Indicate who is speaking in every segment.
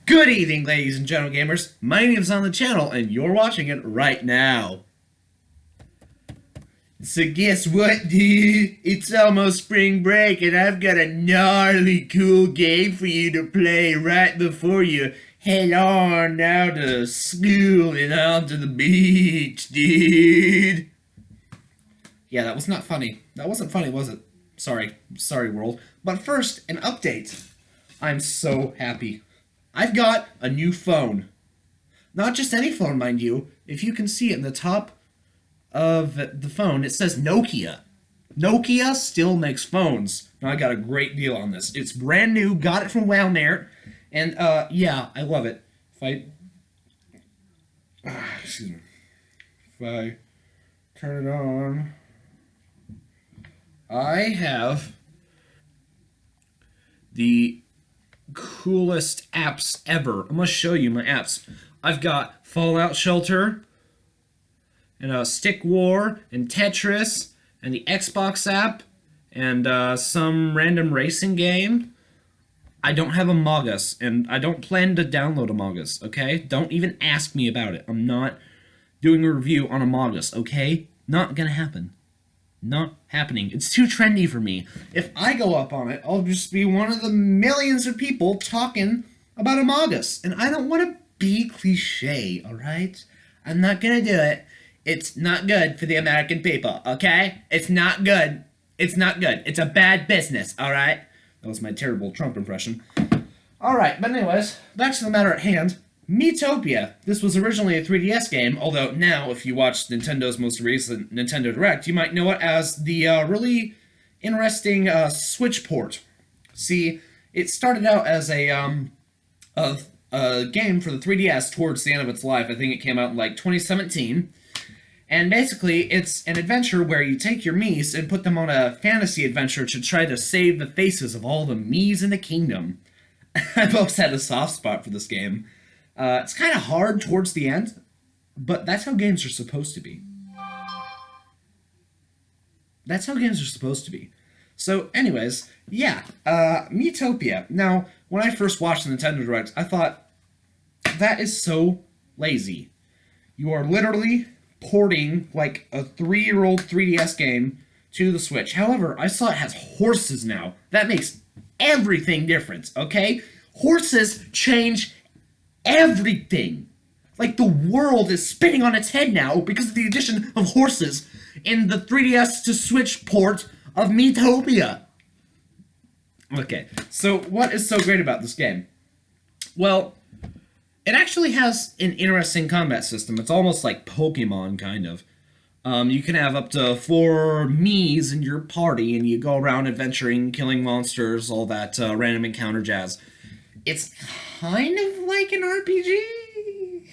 Speaker 1: Good evening, ladies and gentle gamers. My name's on the channel, and you're watching it right now. So guess what, dude? It's almost spring break, and I've got a gnarly cool game for you to play right before you head on now to school and on to the beach, dude. Yeah, that was not funny. That wasn't funny, was it? Sorry, world. But first, an update. I'm so happy. I've got a new phone. Not just any phone, mind you. If you can see it in the top of the phone, it says Nokia. Nokia still makes phones. Now, I got a great deal on this. It's brand new, got it from Walmart, and yeah, I love it. Excuse me. If I turn it on, I have the coolest apps ever. I'm gonna show you my apps. I've got Fallout Shelter, and Stick War, and Tetris, and the Xbox app, and some random racing game. I don't have Among Us, and I don't plan to download Among Us, okay? Don't even ask me about it. I'm not doing a review on Among Us, okay? Not gonna happen. Not happening. It's too trendy for me. If I go up on it, I'll just be one of the millions of people talking about Among Us. And I don't want to be cliche, alright? I'm not gonna do it. It's not good for the American people, okay? It's not good. It's not good. It's a bad business, alright? That was my terrible Trump impression. Alright, but anyways, back to the matter at hand. Miitopia. This was originally a 3DS game, although now, if you watch Nintendo's most recent Nintendo Direct, you might know it as the really interesting Switch port. See, it started out as a game for the 3DS towards the end of its life. I think it came out in like 2017. And basically, it's an adventure where you take your Miis and put them on a fantasy adventure to try to save the faces of all the Miis in the kingdom. I've always had a soft spot for this game. It's kind of hard towards the end, but that's how games are supposed to be. That's how games are supposed to be. So, anyways, yeah, Miitopia. Now, when I first watched the Nintendo Direct, I thought, that is so lazy. You are literally porting, like, a 3-year-old 3DS game to the Switch. However, I saw it has horses now. That makes everything different, okay? Horses change everything. Like, the world is spinning on its head now because of the addition of horses in the 3DS to Switch port of Miitopia. Okay, so what is so great about this game? Well, it actually has an interesting combat system. It's almost like Pokemon, kind of. You can have up to 4 Miis in your party, and you go around adventuring, killing monsters, all that random encounter jazz. It's kind of like an RPG.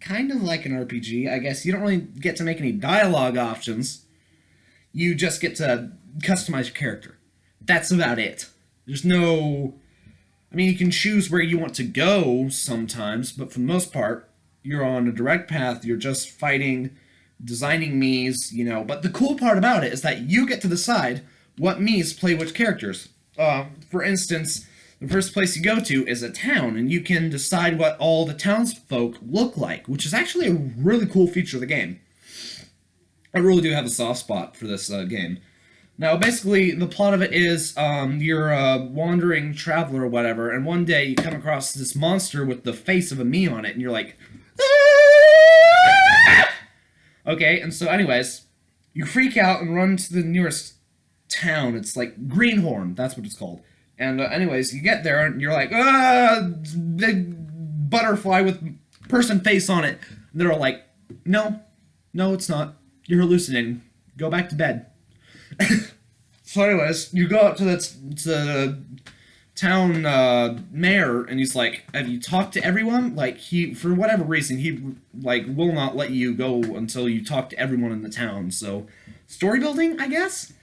Speaker 1: Kind of like an RPG, I guess. You don't really get to make any dialogue options. You just get to customize your character. That's about it. There's no... I mean, you can choose where you want to go sometimes, but for the most part, you're on a direct path. You're just fighting, designing Miis, you know. But the cool part about it is that you get to decide what Miis play which characters. For instance, the first place you go to is a town, and you can decide what all the townsfolk look like, which is actually a really cool feature of the game. I really do have a soft spot for this game. Now, basically, the plot of it is you're a wandering traveler or whatever, and one day you come across this monster with the face of a Mii on it, and you're like, "Ah!" Okay, and so anyways, you freak out and run to the nearest town. It's like Greenhorn, that's what it's called. And anyways, you get there, and you're like, big butterfly with person face on it. And they're all like, no, it's not. You're hallucinating. Go back to bed. So anyways, you go up to the town mayor, and he's like, have you talked to everyone? Like, he, for whatever reason, he, like, will not let you go until you talk to everyone in the town. So, story building, I guess?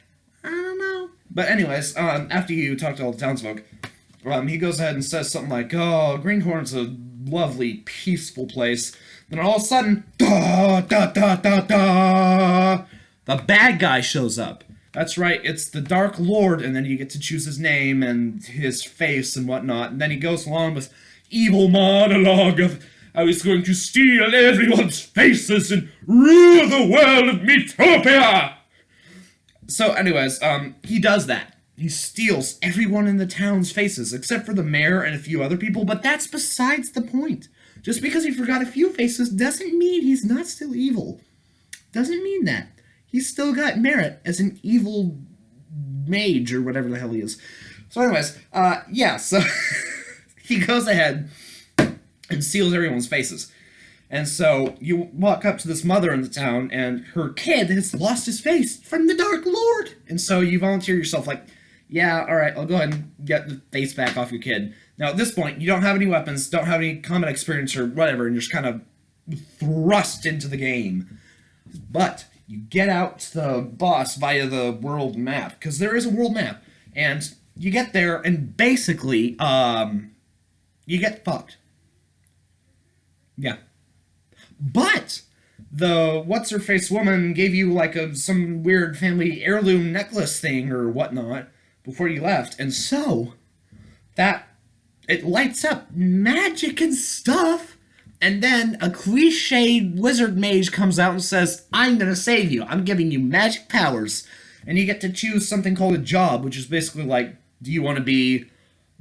Speaker 1: I don't know. But anyways, after you talk to all the townsfolk, he goes ahead and says something like, oh, Greenhorn's a lovely, peaceful place. Then all of a sudden, da, da, da, da, da, the bad guy shows up. That's right, it's the Dark Lord, and then you get to choose his name and his face and whatnot. And then he goes along with, evil monologue of I was going to steal everyone's faces and rule the world of Miitopia. So, anyways, he does that. He steals everyone in the town's faces, except for the mayor and a few other people, but that's besides the point. Just because he forgot a few faces doesn't mean he's not still evil. Doesn't mean that. He's still got merit as an evil mage, or whatever the hell he is. So anyways, yeah, so he goes ahead and steals everyone's faces. And so you walk up to this mother in the town, and her kid has lost his face from the Dark Lord. And so you volunteer yourself, like, yeah, alright, I'll go ahead and get the face back off your kid. Now, at this point, you don't have any weapons, don't have any combat experience or whatever, and you're just kind of thrust into the game. But you get out to the boss via the world map, because there is a world map, and you get there, and basically, you get fucked. Yeah. But the what's-her-face woman gave you, like, some weird family heirloom necklace thing or whatnot before you left, and so that it lights up magic and stuff, and then a cliched wizard mage comes out and says, I'm gonna save you, I'm giving you magic powers, and you get to choose something called a job, which is basically like, do you want to be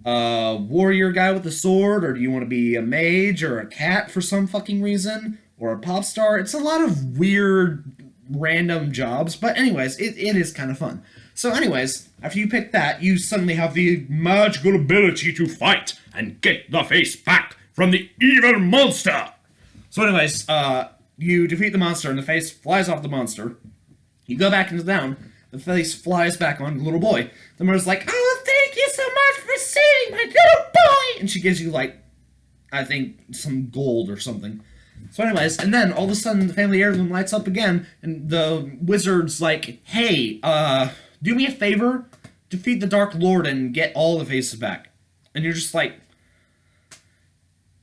Speaker 1: a warrior guy with a sword, or do you want to be a mage, or a cat for some fucking reason, or a pop star? It's a lot of weird, random jobs, but anyways, it is kind of fun. So anyways, after you pick that, you suddenly have the magical ability to fight and get the face back from the evil monster. So anyways, you defeat the monster and the face flies off the monster. You go back into town, the face flies back on the little boy. The mother's like, oh, thank you so much for saving my little boy! And she gives you, like, I think, some gold or something. So anyways, and then all of a sudden the family heirloom lights up again, and the wizard's like, hey, do me a favor, defeat the Dark Lord and get all the faces back. And you're just like,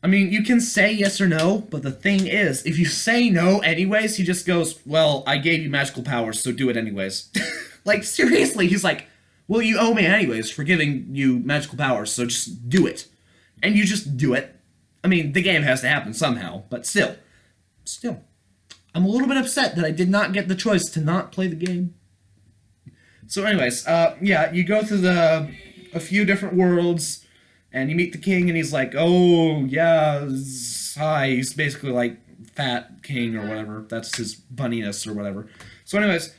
Speaker 1: I mean, you can say yes or no, but the thing is, if you say no anyways, he just goes, well, I gave you magical powers, so do it anyways. Like, seriously, he's like, well, you owe me anyways for giving you magical powers, so just do it. And you just do it. I mean, the game has to happen somehow, but still. I'm a little bit upset that I did not get the choice to not play the game. So anyways, yeah, you go through a few different worlds, and you meet the king, and he's like, oh, yeah, hi. He's basically like Fat King or whatever. That's his bunniness or whatever. So anyways,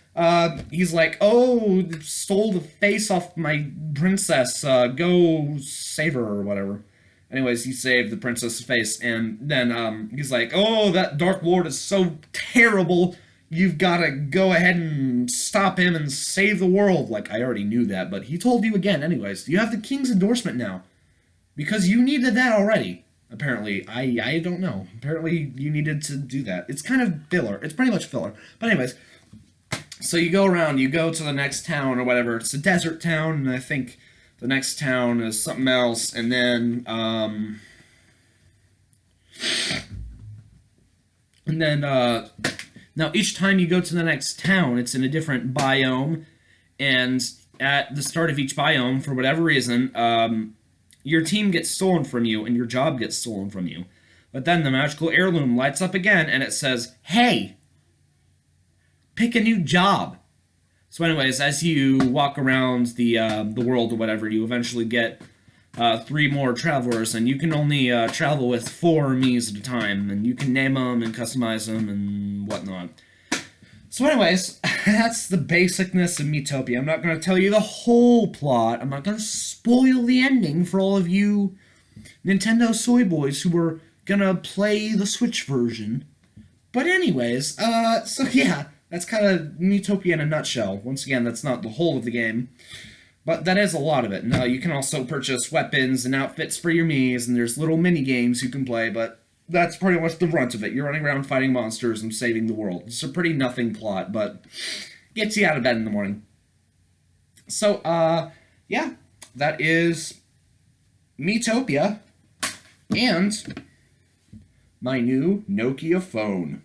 Speaker 1: he's like, oh, stole the face off my princess. Go save her or whatever. Anyways, he saved the princess's face, and then he's like, oh, that Dark Lord is so terrible. You've got to go ahead and stop him and save the world. Like, I already knew that, but he told you again. Anyways, you have the king's endorsement now. Because you needed that already, apparently. I don't know. Apparently, you needed to do that. It's kind of filler. It's pretty much filler. But anyways, so you go around, you go to the next town or whatever. It's a desert town, and I think the next town is something else. And then, now each time you go to the next town, it's in a different biome. And at the start of each biome, for whatever reason, your team gets stolen from you, and your job gets stolen from you. But then the magical heirloom lights up again, and it says, hey, pick a new job. So anyways, as you walk around the world or whatever, you eventually get 3 more travelers, and you can only travel with 4 Miis at a time, and you can name them and customize them and whatnot. So anyways, that's the basicness of Miitopia. I'm not going to tell you the whole plot. I'm not going to spoil the ending for all of you Nintendo soy boys who are going to play the Switch version. But anyways, so yeah, that's kind of Miitopia in a nutshell. Once again, that's not the whole of the game, but that is a lot of it. Now, you can also purchase weapons and outfits for your Miis, and there's little mini-games you can play, but that's pretty much the brunt of it. You're running around fighting monsters and saving the world. It's a pretty nothing plot, but gets you out of bed in the morning. So, yeah, that is Miitopia and my new Nokia phone.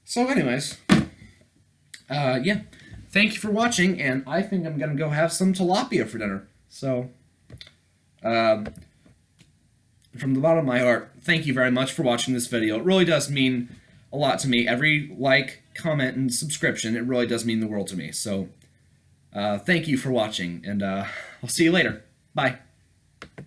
Speaker 1: So anyways, yeah, thank you for watching, and I think I'm going to go have some tilapia for dinner. So, from the bottom of my heart, thank you very much for watching this video. It really does mean a lot to me. Every like, comment, and subscription, it really does mean the world to me. So, thank you for watching, and I'll see you later. Bye.